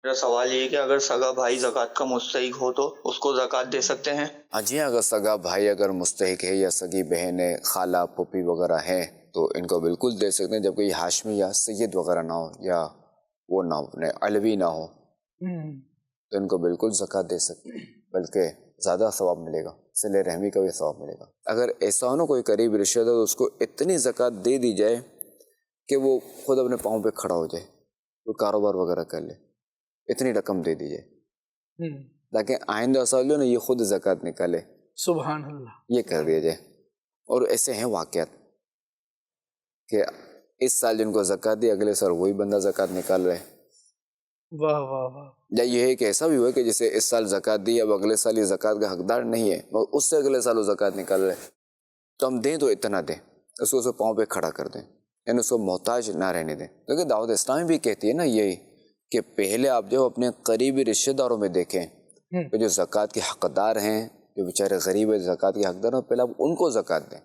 میرا سوال یہ ہے کہ اگر سگا بھائی زکوٰۃ کا مستحق ہو تو اس کو زکوٰۃ دے سکتے ہیں؟ ہاں جی، اگر سگا بھائی اگر مستحق ہے یا سگی بہن ہے، خالہ پھوپھی وغیرہ ہیں تو ان کو بالکل دے سکتے ہیں، جبکہ یہ ہاشمی یا سید وغیرہ نہ ہو یا وہ نہ ہو، علوی نہ ہو، تو ان کو بالکل زکوٰۃ دے سکتے ہیں، بلکہ زیادہ ثواب ملے گا، صلہ رحمی کا بھی ثواب ملے گا۔ اگر ایسا ہو نا کوئی قریب رشتہ دار، تو اس کو اتنی زکوٰۃ دے دی جائے کہ وہ خود اپنے پاؤں پہ کھڑا ہو جائے، وہ کاروبار وغیرہ کر لے، اتنی رقم دے دی جائے تاکہ آئندہ سال جو نا یہ خود زکوٰۃ نکالے۔ سبحان اللہ، یہ کر دیا جائے۔ اور ایسے ہیں واقعات کہ اس سال جن کو زکوٰۃ دی، اگلے سال وہی بندہ زکوٰۃ نکال رہے، واہ واہ واہ، یا یہ ہے کہ ایسا بھی ہوا کہ جسے اس سال زکوٰۃ دی، اب اگلے سال یہ زکوٰۃ کا حقدار نہیں ہے، مگر اس سے اگلے سال وہ زکوٰۃ نکال رہے، تو ہم دیں تو اتنا دیں، اس کو پاؤں پہ کھڑا کر دیں، یعنی اس کو محتاج نہ رہنے دیں۔ کیونکہ دعوت اسلامی بھی کہتی ہے نا یہی کہ پہلے آپ جو اپنے قریبی رشتہ داروں میں دیکھیں کہ جو زکوٰۃ کے حقدار ہیں، جو بیچارے غریب ہیں زکوٰۃ کے حقدار ہیں، پہلے آپ ان کو زکوٰۃ دیں،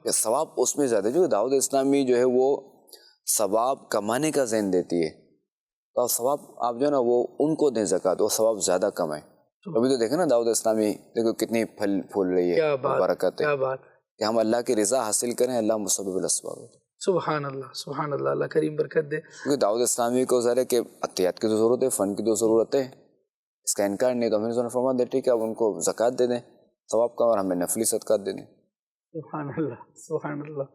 یا ثواب اس میں زیادہ ہے۔ جو دعوت اسلامی جو ہے وہ ثواب کمانے کا ذہن دیتی ہے، تو ثواب آپ جو ہے نا وہ ان کو دیں زکوٰۃ، وہ ثواب زیادہ کمائیں۔ ابھی تو دیکھیں نا دعوت اسلامی دیکھو کتنی پھل پھول رہی ہے، برکت ہے کہ ہم اللہ کی رضا حاصل کریں، اللہ مسبب الاسباب ہے۔ سبحان اللہ، سبحان اللہ، اللہ کریم برکت دے۔ کیونکہ دعوت اسلامی کو ظاہر ہے کہ عطیات کی تو ضرورت ہے، فن کی تو ضرورت ہے، اس کا انکار نہیں، تو ہمیں نے فرما دے ٹھیک ہے آپ ان کو زکوٰۃ دے دیں، ثواب کا، اور ہمیں نفلی صدقات دے دیں۔ سبحان اللہ، سبحان اللہ۔